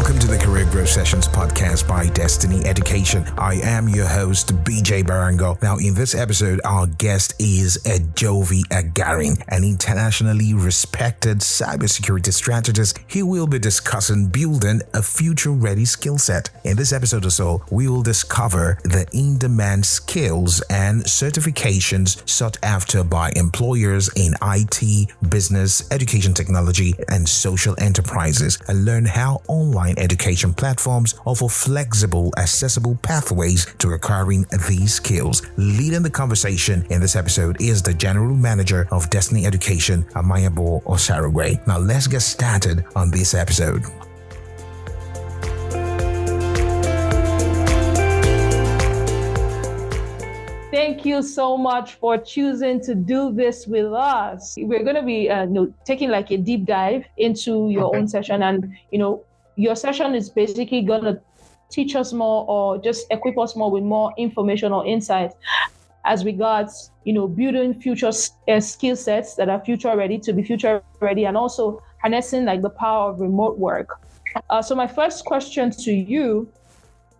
Welcome to the Career Growth Sessions podcast by Destiny Education. I am your host, BJ Barango. Now, in this episode, our guest is Ejakpovi Agarin, an internationally respected cybersecurity strategist. He will be discussing building a future-ready skill set. In this episode or so, we will discover the in-demand skills and certifications sought after by employers in IT, business, education technology, and social enterprises, and learn how online education platforms offer flexible, accessible pathways to acquiring these skills. Leading the conversation in this episode is the General Manager of Destiny Education, invaluable. Now let's get started on this episode. Thank you so much for choosing to do this with us. We're going to be taking like a deep dive into your own session, and your session is basically going to teach us more or just equip us more with more information or insight as regards, building future skill sets that are future ready to be future ready, and also harnessing like the power of remote work. So my first question to you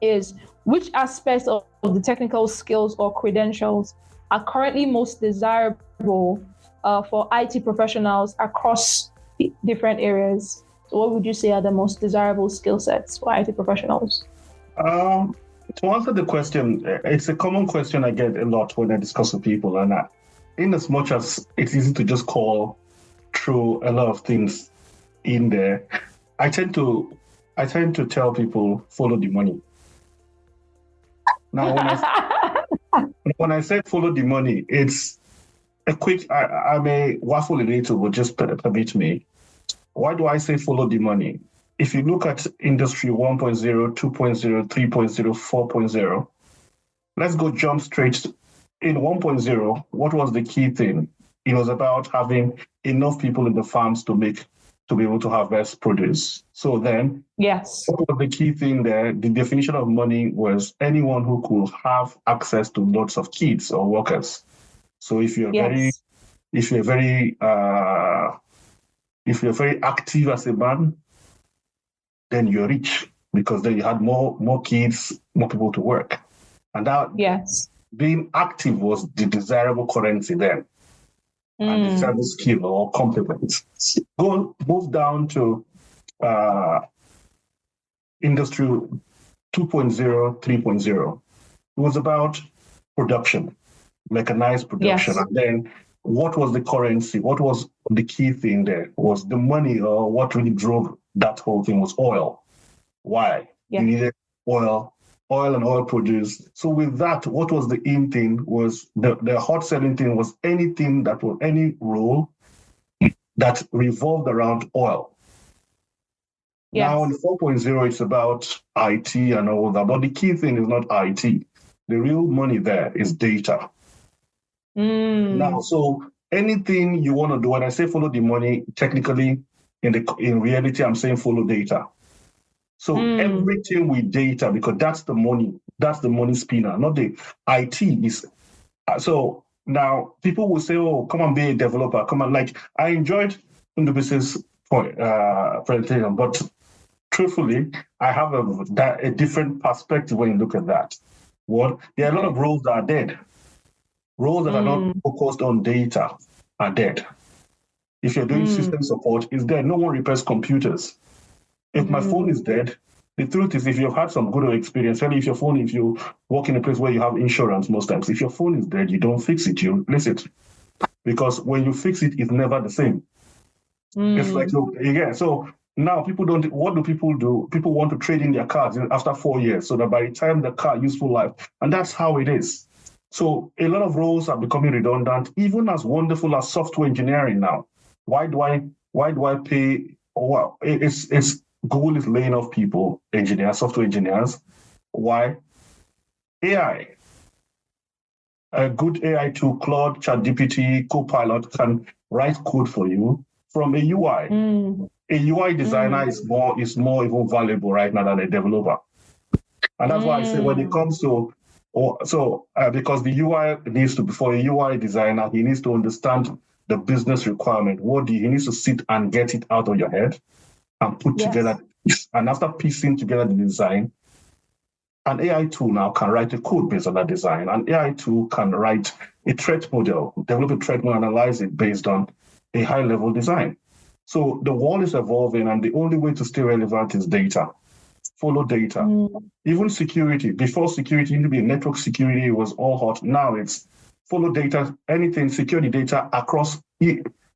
is, which aspects of the technical skills or credentials are currently most desirable for IT professionals across different areas? So what would you say are the most desirable skill sets for IT professionals? To answer the question, it's a common question I get a lot when I discuss with people. And in as much as it's easy to just call through a lot of things in there, I tend to tell people, follow the money. Now, when I say follow the money, it's a quick, I may waffle a little, but just permit me. Why do I say follow the money? If you look at industry 1.0, 2.0, 3.0, 4.0, let's go jump straight. In 1.0, what was the key thing? It was about having enough people in the farms to be able to harvest produce. So then, yes, what was the key thing there? The definition of money was anyone who could have access to lots of kids or workers. So if you're very active as a man, then you're rich, because then you had more kids, more people to work. And that being active was the desirable currency then. And desirable skill or competence. Move down to industry 2.0, 3.0. It was about production, mechanized production. Yes. And then what was the currency? What was the key thing there? Was the money, or what really drove that whole thing was oil. Why? You needed oil and oil produced. So with that, what was the in thing was the hot selling thing was anything that was any role that revolved around oil. Yes. Now in 4.0, it's about IT and all that, but the key thing is not IT. The real money there is data. Now, so anything you want to do, when I say follow the money, technically, in reality, I'm saying follow data. So everything with data, because that's the money spinner, not the IT is. So now people will say, oh, come and be a developer. Come on. Like, I enjoyed the business presentation, but truthfully, I have a different perspective when you look at that. There are a lot of roles that are dead. Roles that are not focused on data are dead. If you're doing system support, it's dead. No one repairs computers. If my phone is dead, the truth is, if you've had some good experience, especially if you work in a place where you have insurance most times, if your phone is dead, you don't fix it, you replace it. Because when you fix it, it's never the same. It's like, so now what do people do? People want to trade in their cars after 4 years, so that by the time the car useful life, and that's how it is. So a lot of roles are becoming redundant, even as wonderful as software engineering now. Why do I pay? Well, it's Google is laying off people, software engineers. Why? AI. A good AI tool, Claude, ChatGPT, Copilot can write code for you from a UI. A UI designer is more even valuable right now than a developer. And that's why I say when it comes to because the UI needs to, for a UI designer, he needs to understand the business requirement. He needs to sit and get it out of your head and put together piece. And after piecing together the design, an AI tool now can write a code based on that design. An AI tool can write a threat model, develop a threat model, analyze it based on a high-level design. So the world is evolving, and the only way to stay relevant is data. Follow data. Even security. Before security used to be network security, was all hot. Now it's follow data, anything, security data across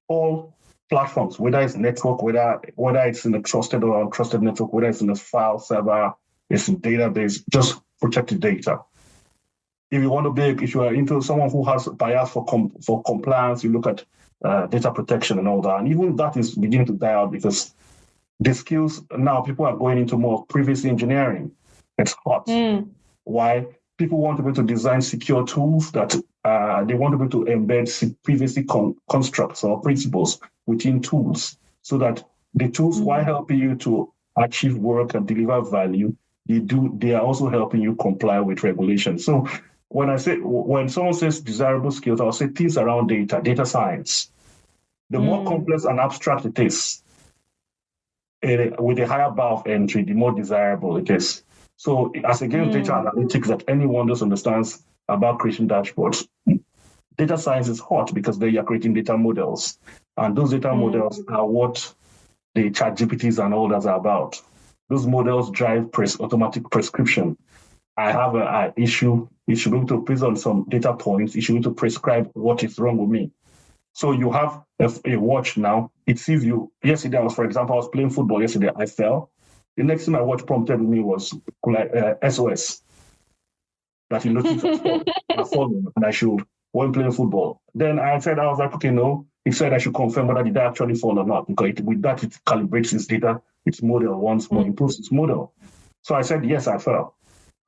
all platforms, whether it's network, whether it's in a trusted or untrusted network, whether it's in a file server, it's a database, just protect the data. If you want to be, if you are into someone who has bias for compliance, you look at data protection and all that. And even that is beginning to die out because the skills now, people are going into more privacy engineering. It's hot. Why? People want to be able to design secure tools that they want to be able to embed privacy constructs or principles within tools so that the tools, while helping you to achieve work and deliver value, they are also helping you comply with regulations. So when someone says desirable skills, I'll say things around data science. The more complex and abstract it is, with a higher bar of entry, the more desirable it is. So as against data analytics that anyone just understands about creating dashboards, data science is hot because they are creating data models. And those data models are what the ChatGPTs and all that are about. Those models drive automatic prescription. I have an issue. It should be able to, based on some data points, it should be able to prescribe what is wrong with me. So you have a watch now. It sees you. Yesterday, I was playing football yesterday. I fell. The next thing my watch prompted me was SOS. That you noticed I've fallen and I should, when playing football. Then I was like, okay, no. It said I should confirm whether did I actually fall or not, because with that it calibrates its data, its model once more, improves its model. So I said, yes, I fell.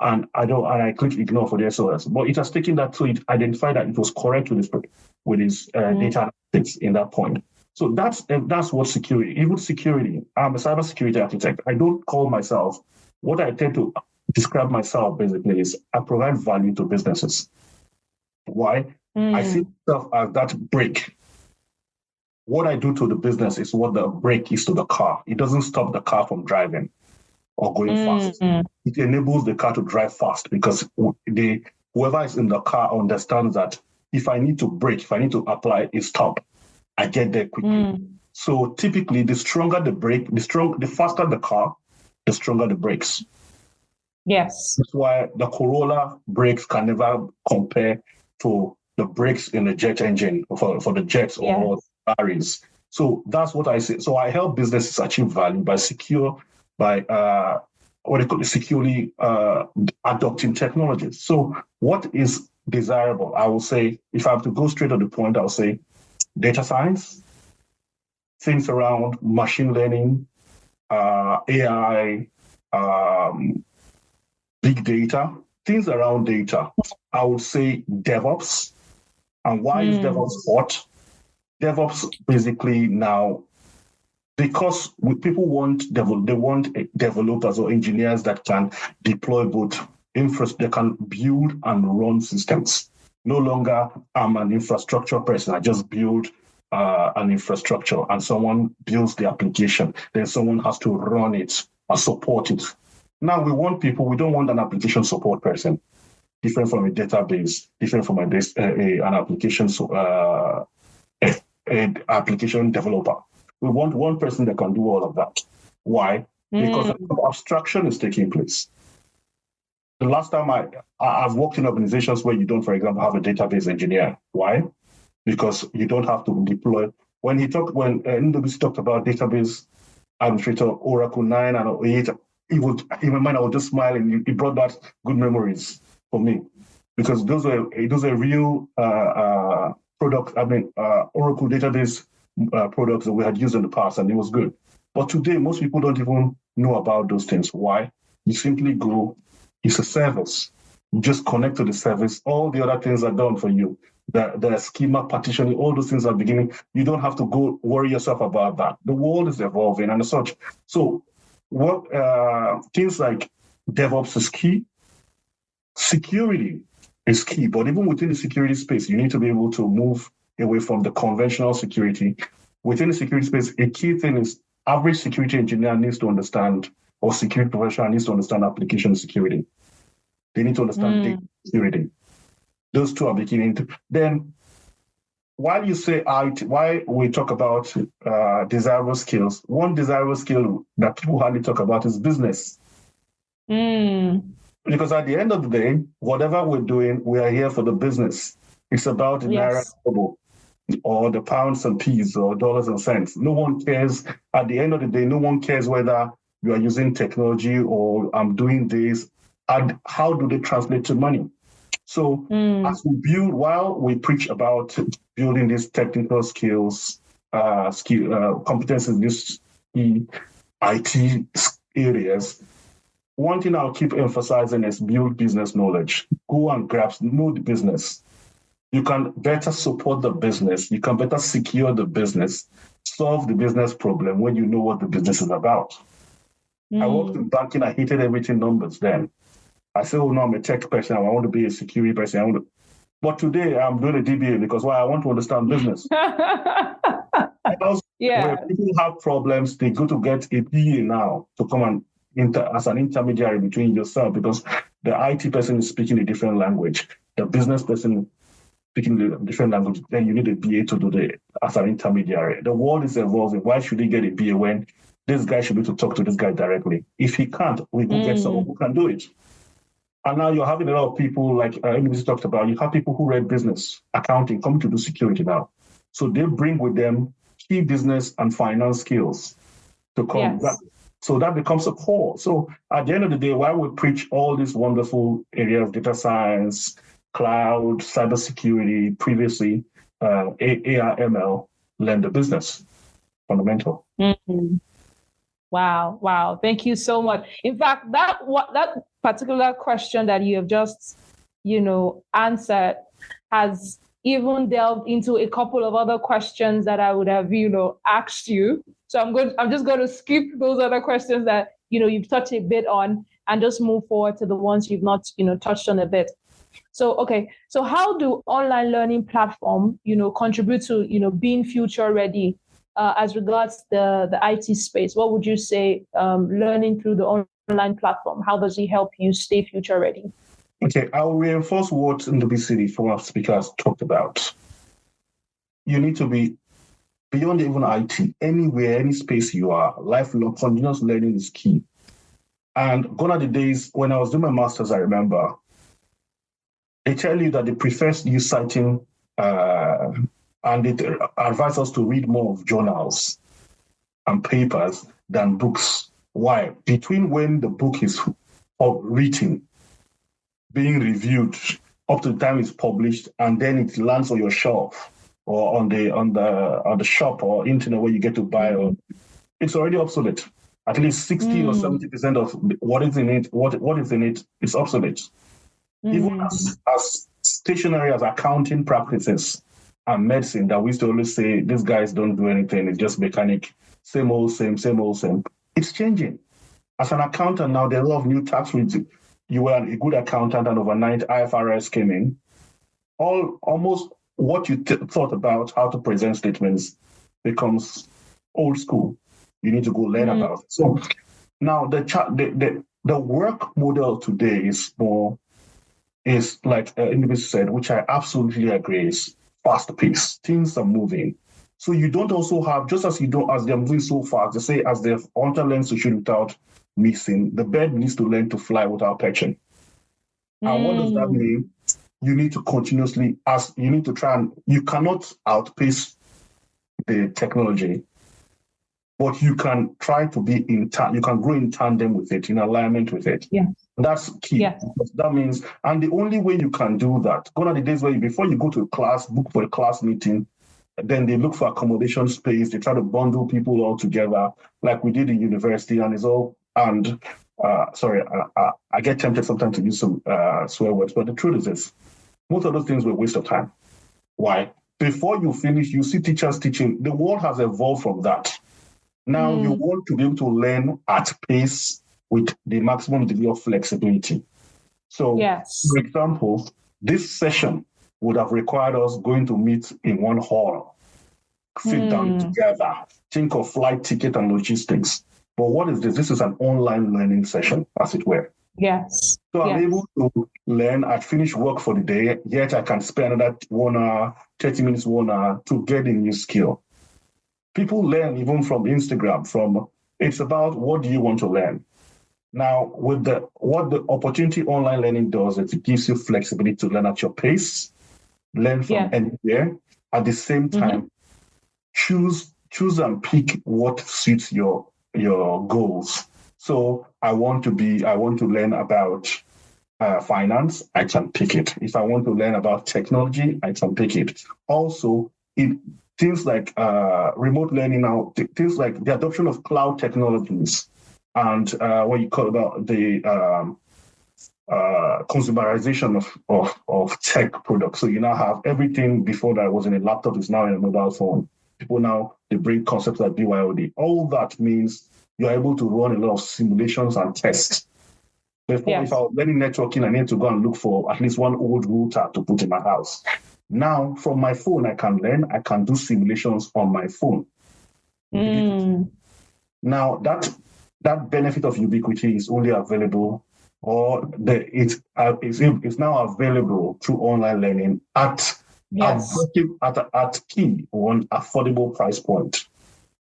And I clicked ignore for the SOS. But it has taken that to it identified that it was correct with his data analytics in that point. So that's what security, even security. I'm a cybersecurity architect. I don't call myself, what I tend to describe myself basically is I provide value to businesses. Why? I see myself as that brake. What I do to the business is what the brake is to the car. It doesn't stop the car from driving or going fast. It enables the car to drive fast because whoever is in the car understands that if I need to brake, if I need to apply a stop, I get there quickly. So typically, the stronger the brake, the faster the car, the stronger the brakes. Yes. That's why the Corolla brakes can never compare to the brakes in the jet engine for the jets or Ferraris. So that's what I say. So I help businesses achieve value by securely adopting technologies. So what is desirable? I will say, if I have to go straight to the point, I'll say data science, things around machine learning, AI, big data, things around data. I would say DevOps. And why is DevOps hot? DevOps basically now, because people want developers or engineers that can deploy both they can build and run systems. No longer I'm an infrastructure person. I just build an infrastructure and someone builds the application. Then someone has to run it and support it. Now we don't want an application support person, different from a database, different from an application developer. We want one person that can do all of that. Why? Because abstraction is taking place. The last time I've worked in organizations where you don't, for example, have a database engineer. Why? Because you don't have to deploy. When NWC talked about database administrator, Oracle 9 and 8, in my mind, I was just smiling. It brought back good memories for me because those are real products. Oracle database products that we had used in the past, and it was good. But today, most people don't even know about those things. Why? You simply go. It's a service. You just connect to the service. All the other things are done for you. The schema partitioning, all those things are beginning. You don't have to go worry yourself about that. The world is evolving and such. So what things like DevOps is key. Security is key. But even within the security space, you need to be able to move away from the conventional security. Within the security space, a key thing is average security engineer needs to understand, or security professional needs to understand application security. They need to understand data security. Those two are beginning to. Then, while you say IT, why we talk about desirable skills, one desirable skill that people hardly talk about is business. Because at the end of the day, whatever we're doing, we are here for the business. It's about the naira or the pounds and p's or dollars and cents. No one cares. At the end of the day, no one cares whether you are using technology or I'm doing this. And how do they translate to money? So as we build, while we preach about building these technical skills, competencies in these IT areas, one thing I'll keep emphasizing is build business knowledge. Go and know the business. You can better support the business. You can better secure the business, solve the business problem when you know what the business is about. I worked in banking. I hated everything numbers then. I said, oh, no, I'm a tech person. I want to be a security person. But today I'm doing a DBA because I want to understand business. When people have problems, they go to get a BA now to come and as an intermediary between yourself, because the IT person is speaking a different language, the business person speaking a different language. Then you need a BA to do as an intermediary. The world is evolving. Why should he get a BA when this guy should be able to talk to this guy directly? If he can't, we go get someone who can do it. And now you're having a lot of people, like Emily talked about, you have people who read business, accounting, coming to do security now. So they bring with them key business and finance skills to come. Yes. So that becomes a core. So at the end of the day, while we preach all these wonderful areas, data science, cloud, cybersecurity, previously, AI, ML, learn the business, fundamental. Wow. Thank you so much. In fact, that particular question that you have just, answered has even delved into a couple of other questions that I would have, asked you. So I'm just going to skip those other questions that, you've touched a bit on and just move forward to the ones you've not, touched on a bit. So, okay. So how do online learning platform, contribute to, being future ready as regards the IT space? What would you say learning through the online platform, how does it help you stay future ready? Okay, I'll reinforce what NWCD former speakers talked about. You need to be beyond even IT, anywhere, any space you are, lifelong, continuous learning is key. And gone are the days when I was doing my master's, I remember, they tell you that they prefer you citing, and they advise us to read more of journals and papers than books. Why? Between when the book is written, being reviewed, up to the time it's published, and then it lands on your shelf or on the shop or internet where you get to buy, it's already obsolete. At least 60 or 70% of what is in it is obsolete. Even as stationary as accounting practices and medicine that we used to always say, these guys don't do anything, it's just mechanic, same old, same. It's changing. As an accountant now, there are a lot of new tax rules. You were a good accountant and overnight IFRS came in. Almost what you thought about how to present statements becomes old school. You need to go learn about it. So now the work model today is like individual said, which I absolutely agree, is fast paced. Things are moving. So you don't also have, just as they're moving so fast, they say as the hunter learns to shoot without missing, the bird needs to learn to fly without perching. And what does that mean? You need to continuously you cannot outpace the technology, but you can try to be you can grow in tandem with it, in alignment with it. Yeah. That's key. Yeah. That means, and the only way you can do that, gone are the days where before you go to a class, book for a class meeting, then they look for accommodation space, they try to bundle people all together, like we did in university, and it's all, and I get tempted sometimes to use some swear words, but the truth is this, most of those things were a waste of time. Why? Before you finish, you see teachers teaching. The world has evolved from that. Now you want to be able to learn at pace with the maximum degree of flexibility. So, for example, this session would have required us going to meet in one hall. sit down together, think of flight ticket and logistics. But what is this? This is an online learning session, as it were. Yes. So I'm able to learn. I finish work for the day, yet I can spend another 1 hour, 30 minutes, 1 hour to get a new skill. People learn even from Instagram. It's about what do you want to learn. Now, with what the opportunity online learning does, is it gives you flexibility to learn at your pace, learn from anywhere. At the same time, choose and pick what suits your goals. So I want to learn about finance, I can pick it. If I want to learn about technology, I can pick it. Also, things like remote learning now, things like the adoption of cloud technologies and what you call about the consumerization of tech products. So you now have everything before that was in a laptop is now in a mobile phone. People now, they bring concepts like BYOD. All that means you're able to run a lot of simulations and tests. Before, if I was learning networking, I need to go and look for at least one old router to put in my house. Now, from my phone, I can do simulations on my phone. Now, that benefit of ubiquity is only available, or it's now available through online learning at key one affordable price point.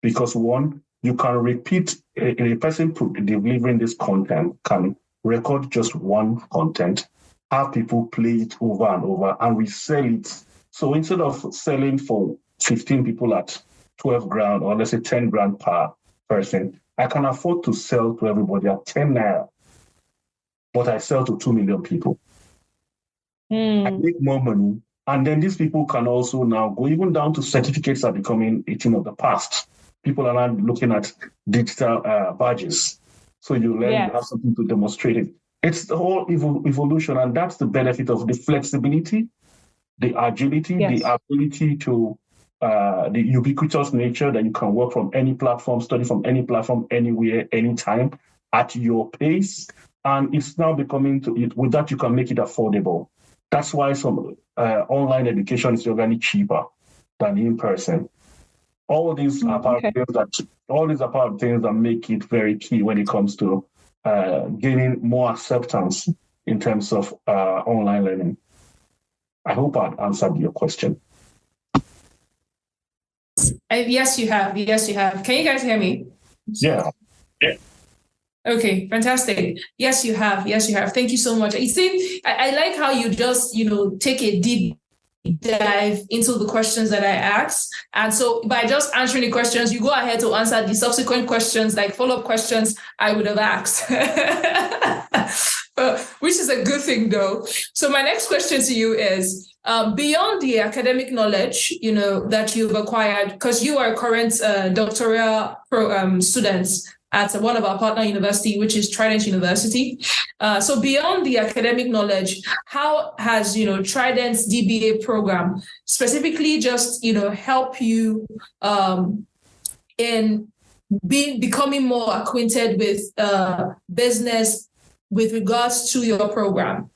Because one, you can repeat, a person delivering this content can record just one content, have people play it over and over, and resell it. So instead of selling for 15 people at 12 grand, or let's say 10 grand per person, I can afford to sell to everybody at 10 naira, but I sell to 2 million people. I make more money. And then these people can also now go even down to certificates are becoming a thing of the past. People are now looking at digital badges. So you learn, you have something to demonstrate it. It's the whole evolution, and that's the benefit of the flexibility, the agility, the ability to, the ubiquitous nature that you can work from any platform, study from any platform, anywhere, anytime, at your pace. And it's now becoming with that, you can make it affordable. That's why some online education is really cheaper than in person. All these are part of things that make it very key when it comes to gaining more acceptance in terms of online learning. I hope I've answered your question. Yes, you have. Yes, you have. Can you guys hear me? Yeah. Okay, fantastic. Yes, you have. Yes, you have. Thank you so much. You see, I like how you just, take a deep dive into the questions that I asked. And so by just answering the questions, you go ahead to answer the subsequent questions, like follow-up questions I would have asked. Which is a good thing, though. So my next question to you is, beyond the academic knowledge, that you've acquired, because you are a current doctoral students at one of our partner university, which is Trident University. So beyond the academic knowledge, how has, Trident's DBA program specifically just, help you in becoming more acquainted with business with regards to your program?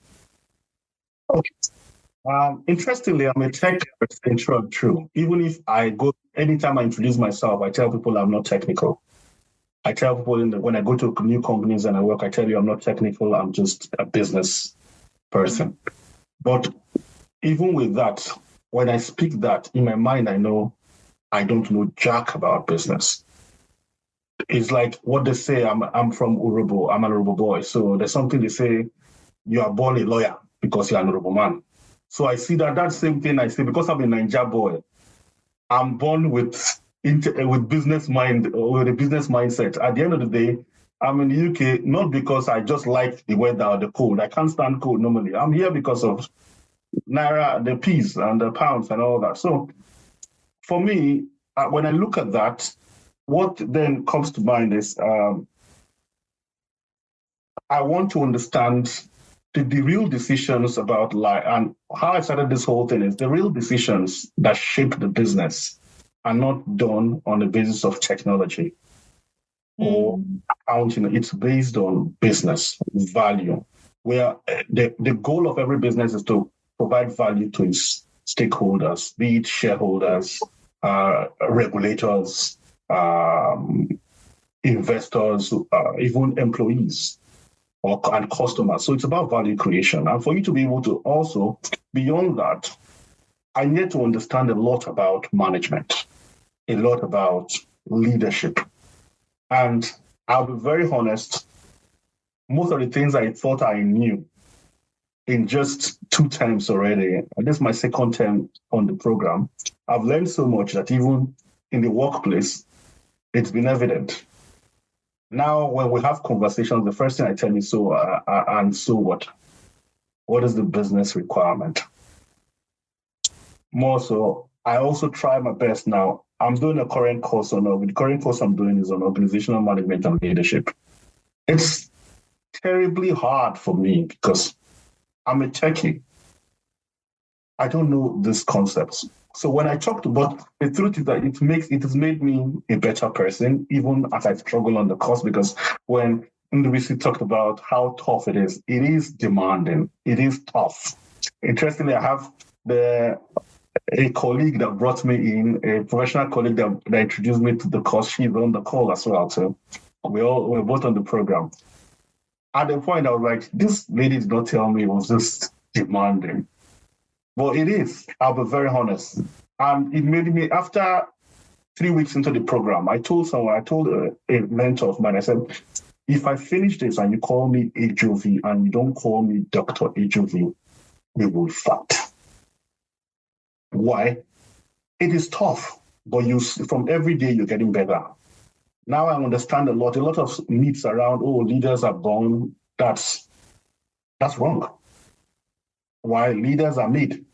Okay. Interestingly, I'm a tech person, true. Even if anytime I introduce myself, I tell people I'm not technical. I tell people when I go to new companies and I work, I tell you I'm not technical, I'm just a business person. But even with that, when I speak that, in my mind, I know I don't know jack about business. It's like what they say, I'm from Urobo, I'm an Urobo boy. So there's something they say, you are born a lawyer because you're an Urobo man. So I see that same thing I say, because I'm a Naija boy, I'm born with business mind, or with a business mindset. At the end of the day, I'm in the UK not because I just like the weather or the cold. I can't stand cold normally. I'm here because of Naira, the peas and the pounds and all that. So for me, when I look at that, what then comes to mind is I want to understand the real decisions about life. And how I started this whole thing is the real decisions that shape the business are not done on the basis of technology or accounting. It's based on business value, where the goal of every business is to provide value to its stakeholders, be it shareholders, regulators, investors, even employees and customers. So it's about value creation. And for you to be able to also, beyond that, I need to understand a lot about management, a lot about leadership. And I'll be very honest, most of the things I thought I knew in just 2 terms already, and this is my second term on the program, I've learned so much that even in the workplace, it's been evident. Now, when we have conversations, the first thing I tell you, so what? What is the business requirement? More so, I also try my best now. I'm doing a current course the current course I'm doing is on organizational management and leadership. It's terribly hard for me because I'm a techie. I don't know these concepts. So when I talked about the truth is that it has made me a better person, even as I struggle on the course, because when Ndubisi talked about how tough it is demanding. It is tough. Interestingly, I have a colleague that brought me in, a professional colleague that introduced me to the course. She's on the call as well. So we're both on the program. At the point, I was like, this lady did not tell me it was just demanding. But it is, I'll be very honest. And it made me, after 3 weeks into the program, I told a mentor of mine, I said, if I finish this and you call me Ejakpovi and you don't call me Dr. Ejakpovi, we will fight. Why? It is tough, but from every day you're getting better. Now I understand a lot of myths around, leaders are born. That's wrong. Why? Leaders are made.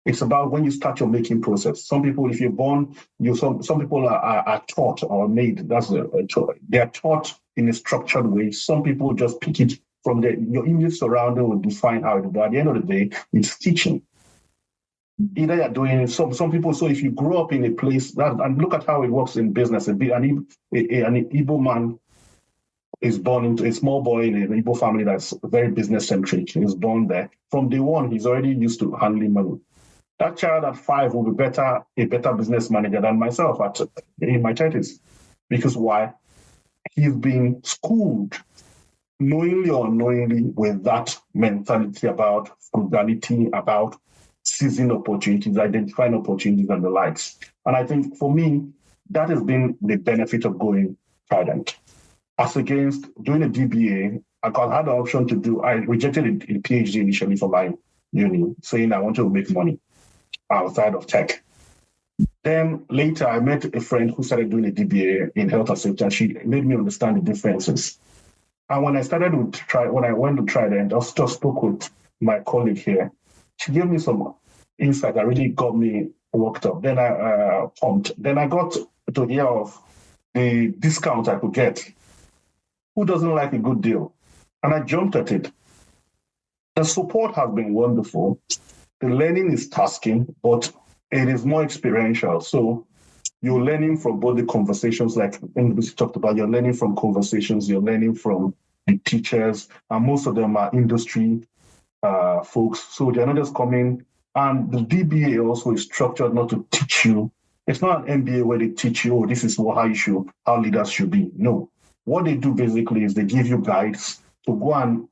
It's about when you start your making process. Some people, if you're born, some people are taught or made. They are taught in a structured way. Some people just pick it from your immediate surrounding will define how it is. But at the end of the day, it's teaching. Either you're doing some people. So if you grow up in a place and look at how it works in business, an Igbo man is born into a small boy in an Igbo family that's very business centric. He's born there. From day one, he's already used to handling money. That child at 5 will be a better business manager than myself in my 30s. Because why? He's been schooled, knowingly or unknowingly, with that mentality about frugality, about seizing opportunities, identifying opportunities and the likes. And I think for me, that has been the benefit of going Trident. As against doing a DBA, I had the option I rejected a PhD initially for my uni, saying I wanted to make money outside of tech. Then later, I met a friend who started doing a DBA in health and safety, and she made me understand the differences. And when I went to Trident, I just spoke with my colleague here. She gave me some insight that really got me worked up. Then I pumped. Then I got to hear of the discount I could get. Who doesn't like a good deal? And I jumped at it. The support has been wonderful. The learning is tasking, but it is more experiential. So you're learning from both the conversations, like we talked about, you're learning from conversations, you're learning from the teachers, and most of them are industry folks. So they're not just coming. And the DBA also is structured not to teach you. It's not an MBA where they teach you, this is how leaders should be. No. What they do basically is they give you guides to go and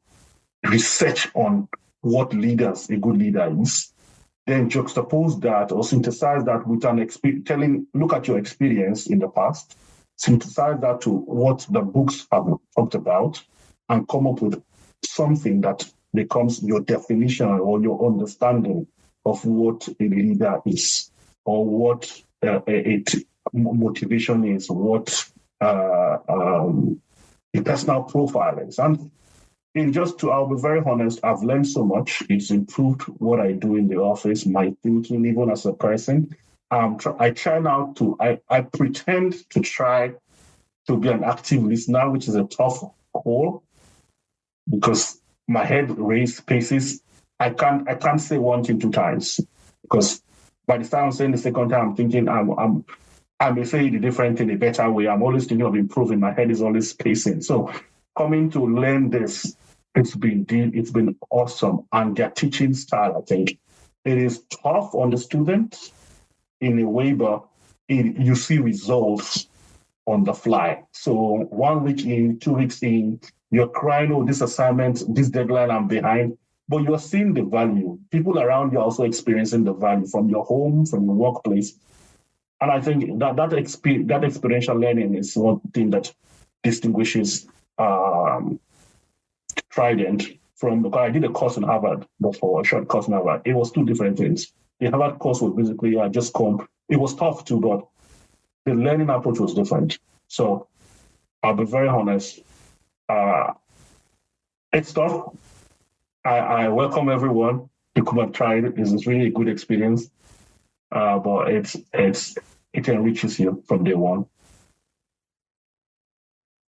research on what a good leader is, then juxtapose that or synthesize that with look at your experience in the past, synthesize that to what the books have talked about, and come up with something that becomes your definition or your understanding of what a leader is, or what motivation is, what a personal profile is. And I'll be very honest, I've learned so much. It's improved what I do in the office, my thinking, even as a person. I pretend to try to be an active listener, which is a tough call because my head paces. I can't say one thing 2 times because by the time I'm saying the second time, I'm thinking I may say the different in a better way. I'm always thinking of improving. My head is always pacing. So coming to learn this, it's been awesome. And their teaching style, I think, it is tough on the students, in a way, but you see results on the fly. So 1 week in, 2 weeks in, you're crying, oh, this assignment, this deadline, I'm behind. But you're seeing the value. People around you are also experiencing the value from your home, from your workplace. And I think that experiential learning is one thing that distinguishes Trident from, because I did a course in Harvard before, a short course in Harvard. It was two different things. The Harvard course was basically, I just come. It was tough too, but the learning approach was different. So I'll be very honest. It's tough. I welcome everyone to come and try it. It's really a good experience. But it enriches you from day one.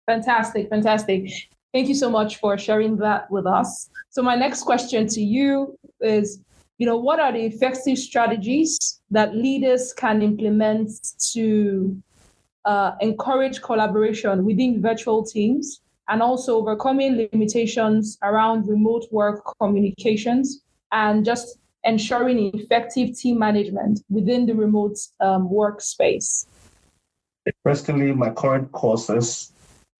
Fantastic. Thank you so much for sharing that with us. So my next question to you is, what are the effective strategies that leaders can implement to encourage collaboration within virtual teams and also overcoming limitations around remote work communications and just ensuring effective team management within the remote workspace? Personally, the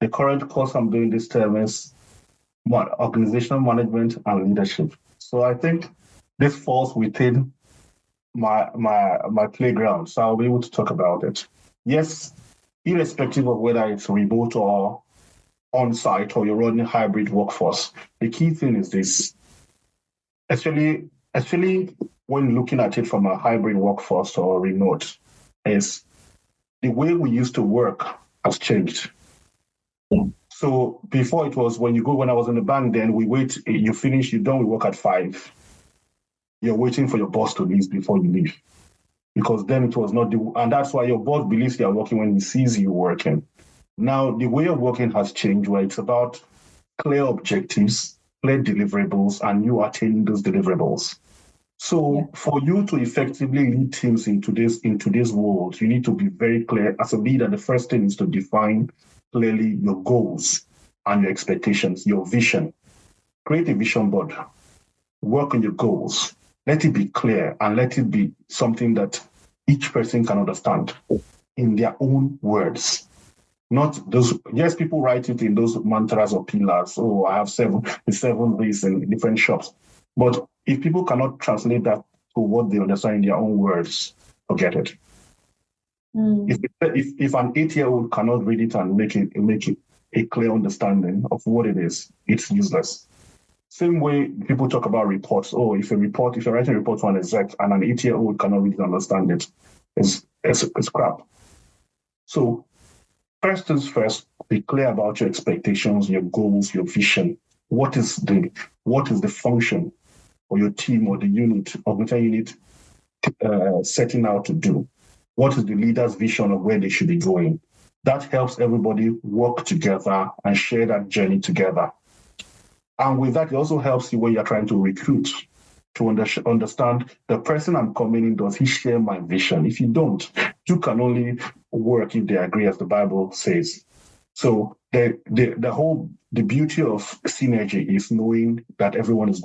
current course I'm doing this term is organizational management and leadership. So I think this falls within my playground, so I'll be able to talk about it. Yes, irrespective of whether it's remote or on-site or you're running hybrid workforce, the key thing is this. Actually, when looking at it from a hybrid workforce or remote, is the way we used to work has changed. Yeah. So before it was when I was in the bank, then we wait, you finish, you're done with work at 5. You're waiting for your boss to leave before you leave. Because then it was not and that's why your boss believes you're working when he sees you working. Now, the way of working has changed, where it's about clear objectives, clear deliverables, and you attaining those deliverables. So for you to effectively lead teams in today's world, you need to be very clear. As a leader, the first thing is to define clearly your goals and your expectations, your vision. Create a vision board. Work on your goals. Let it be clear and let it be something that each person can understand in their own words. Not those, yes, people write it in those mantras or pillars. Oh, I have 7 ways in different shops. But if people cannot translate that to what they understand in their own words, forget it. If an 8-year-old cannot read it and make it a clear understanding of what it is, it's useless. Same way people talk about reports. Oh, if you're writing a report to an exec and an 8-year-old cannot read it and understand it, it's crap. So first things first, be clear about your expectations, your goals, your vision. What is the function or your team or the unit setting out to do? What is the leader's vision of where they should be going? That helps everybody work together and share that journey together. And with that, it also helps you when you're trying to recruit, to understand the person I'm coming in, does he share my vision? If you don't, you can only work if they agree, as the Bible says. So the beauty of synergy is knowing that everyone is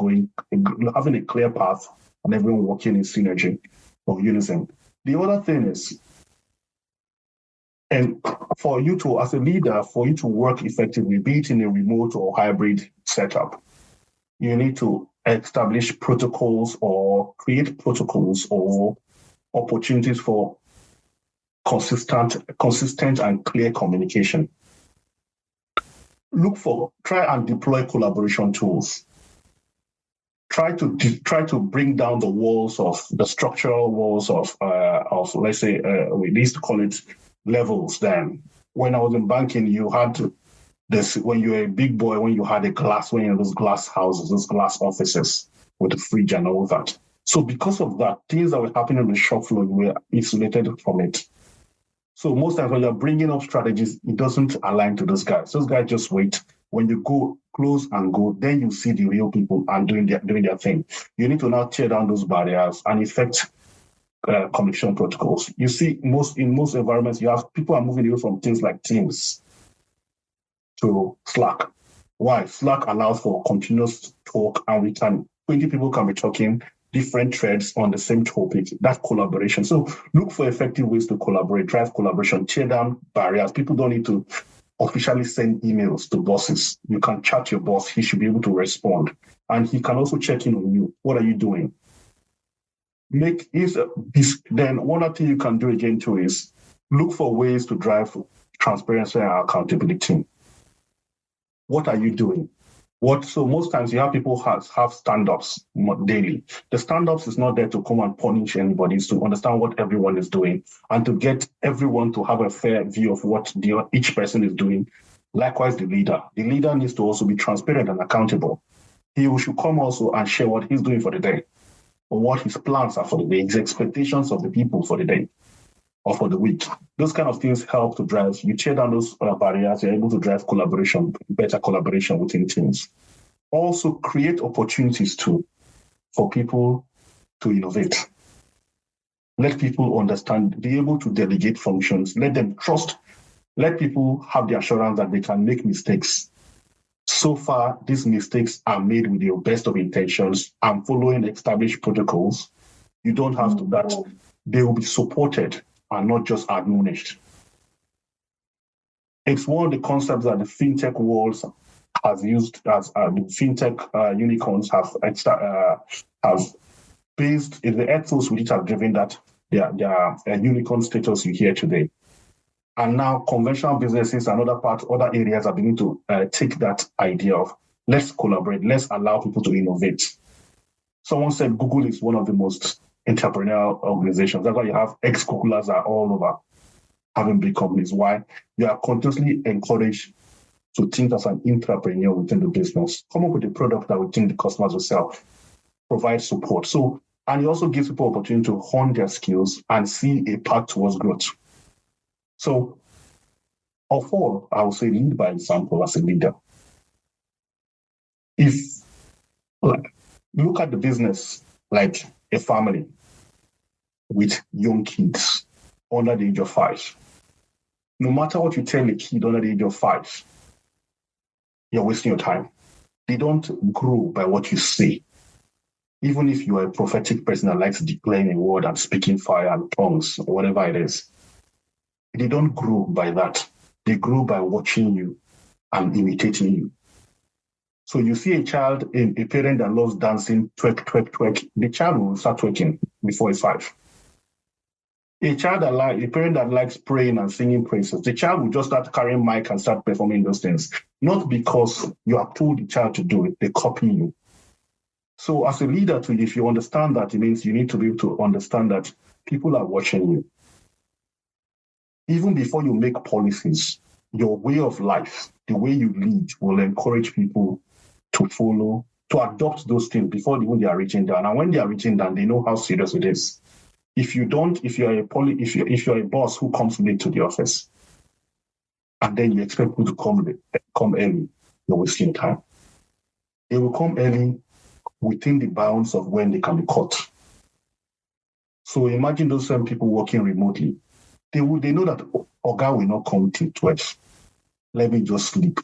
having a clear path and everyone working in synergy or unison. The other thing is, and for you to, as a leader, for you to work effectively, be it in a remote or hybrid setup, you need to establish protocols or create protocols or opportunities for consistent and clear communication. Try and deploy collaboration tools. Try to bring down the walls of the structural walls of let's say we used to call it levels. Then when I was in banking, you had this, when you were a big boy, when you had those glass houses, those glass offices with the fridge and all that. So because of that, things that were happening on the shop floor were insulated from it. So most times when you're bringing up strategies, it doesn't align to those guys. Those guys just wait. When you go close and go, then you see the real people and doing their thing. You need to now tear down those barriers and effect communication protocols. You see, in most environments, you have people are moving away from things like Teams to Slack. Why? Slack allows for continuous talk, and 20 people can be talking, different threads on the same topic. That's collaboration. So look for effective ways to collaborate, drive collaboration, tear down barriers. People don't need to officially send emails to bosses. You can chat your boss. He should be able to respond. And he can also check in on you. What are you doing? Then one other thing you can do again too is look for ways to drive transparency and accountability. What are you doing? So most times you have people have stand-ups daily. The stand-ups is not there to come and punish anybody. It's to understand what everyone is doing and to get everyone to have a fair view of what each person is doing. Likewise, the leader. The leader needs to also be transparent and accountable. He should come also and share what he's doing for the day, or what his plans are for the day, his expectations of the people for the day or for the week. Those kind of things help to drive. You tear down those barriers, you're able to drive collaboration, better collaboration within teams. Also create opportunities for people to innovate. Let people understand, be able to delegate functions, let them trust, let people have the assurance that they can make mistakes. So far, these mistakes are made with your best of intentions and following established protocols. You don't have to that. They will be supported and not just admonished. It's one of the concepts that the fintech world has used, as the fintech unicorns have based in the ethos which have driven that their unicorn status you hear today. And now conventional businesses and other areas are beginning to take that idea of let's collaborate, let's allow people to innovate. Someone said Google is one of the most entrepreneurial organizations. That's why you have ex-Googlers are all over having big companies. Why? You are continuously encouraged to think as an entrepreneur within the business. Come up with a product that we think the customers will sell. Provide support. And it also gives people opportunity to hone their skills and see a path towards growth. So, of all, I would say lead by example as a leader. Look at the business like a family with young kids under the age of 5. No matter what you tell a kid under the age of 5, you're wasting your time. They don't grow by what you say. Even if you are a prophetic person that likes declaring a word and speaking fire and tongues or whatever it is, they don't grow by that. They grow by watching you and imitating you. So you see a child, a parent that loves dancing, twerk, twerk, twerk, the child will start twerking before he's 5. A parent that likes praying and singing praises, the child will just start carrying mic and start performing those things. Not because you have told the child to do it, they copy you. So as a leader, too, if you understand that, it means you need to be able to understand that people are watching you. Even before you make policies, your way of life, the way you lead, will encourage people to follow, to adopt those things before even they are reaching down. And when they are reaching down, they know how serious it is. If you're a boss who comes late to the office, and then you expect people to come early, you're wasting time. They will come early within the bounds of when they can be caught. So imagine those same people working remotely. They know that Oga will not come till 12. Let me just sleep.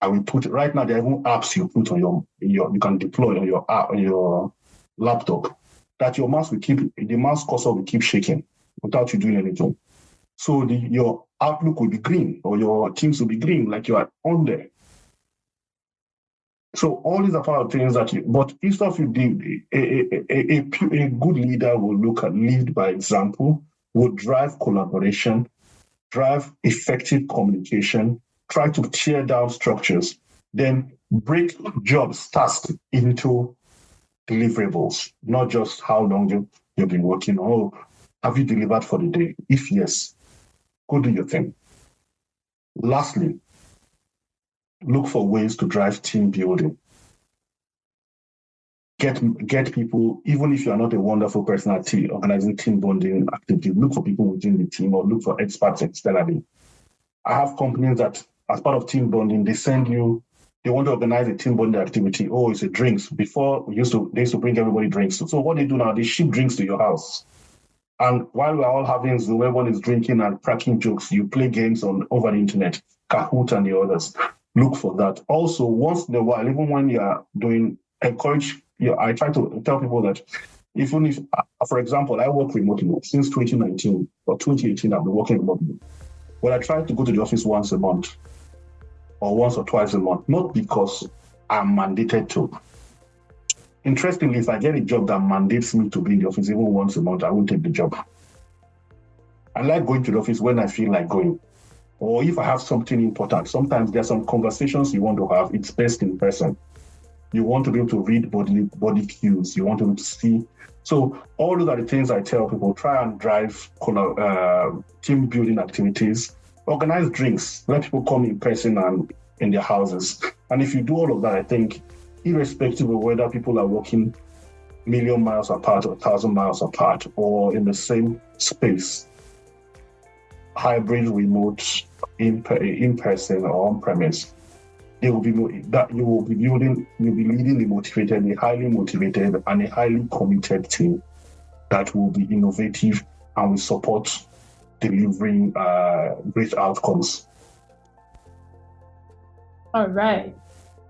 I will put right now. There are even apps you put on you can deploy on your app, on your laptop, that your mouse the mouse cursor will keep shaking without you doing anything. So your Outlook will be green, or your Teams will be green, like you are on there. So all these are part of things but instead of you do, a good leader will lead by example, will drive collaboration, drive effective communication, try to tear down structures, then break jobs, tasks into deliverables, not just how long you've been working. Oh, have you delivered for the day? If yes, go do your thing. Lastly, look for ways to drive team building. Get people, even if you are not a wonderful person at organizing team bonding activities, look for people within the team or look for experts externally. I have companies that, as part of team bonding, they want to organize a team bonding activity. Oh, it's a drinks. Before, they used to bring everybody drinks. So what they do now, they ship drinks to your house. And while we're all having Zoom, everyone is drinking and cracking jokes, you play games over the internet, Kahoot and the others. Look for that. Also, once in a while, even when you are encourage I try to tell people that even if, for example, I work remotely since 2019 or 2018, I've been working remotely. But I try to go to the office once a month or once or twice a month, not because I'm mandated to. Interestingly, if I get a job that mandates me to be in the office even once a month, I won't take the job. I like going to the office when I feel like going. Or if I have something important. Sometimes there are some conversations you want to have. It's best in person. You want to be able to read body cues. You want to be able to see. So all those are the things I tell people. Try and drive team building activities. Organize drinks. Let people come in person and in their houses. And if you do all of that, I think, irrespective of whether people are working a million miles apart or 1,000 miles apart or in the same space, hybrid, remote, in person or on premise, you'll be leading a motivated, a highly motivated, and a highly committed team that will be innovative and will support delivering great outcomes. All right.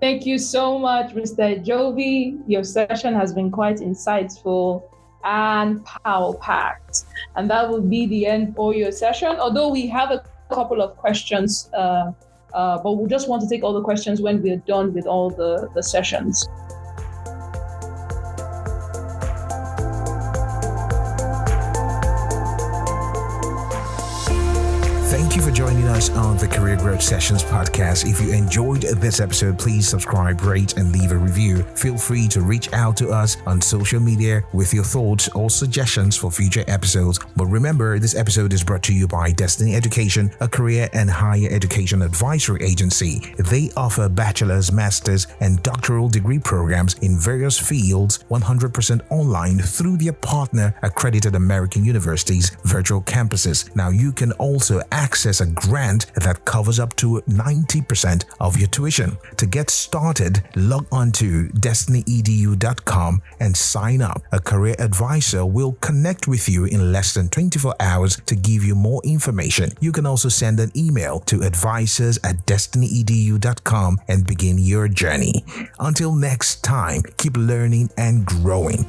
Thank you so much, Mr. Ejakpovi. Your session has been quite insightful and power-packed. And that will be the end for your session. Although we have a couple of questions, but we just want to take all the questions when we're done with all the sessions. Thank you for joining us on the Career Growth Sessions podcast. If you enjoyed this episode, please subscribe, rate, and leave a review. Feel free to reach out to us on social media with your thoughts or suggestions for future episodes. But remember, this episode is brought to you by Destiny Education, a career and higher education advisory agency. They offer bachelor's, master's, and doctoral degree programs in various fields 100% online through their partner accredited American universities virtual campuses. Now, you can also access a grant that covers up to 90% of your tuition. To get started, log on to destinyedu.com and sign up. A career advisor will connect with you in less than 24 hours to give you more information. You can also send an email to advisors@destinyedu.com and begin your journey. Until next time, keep learning and growing.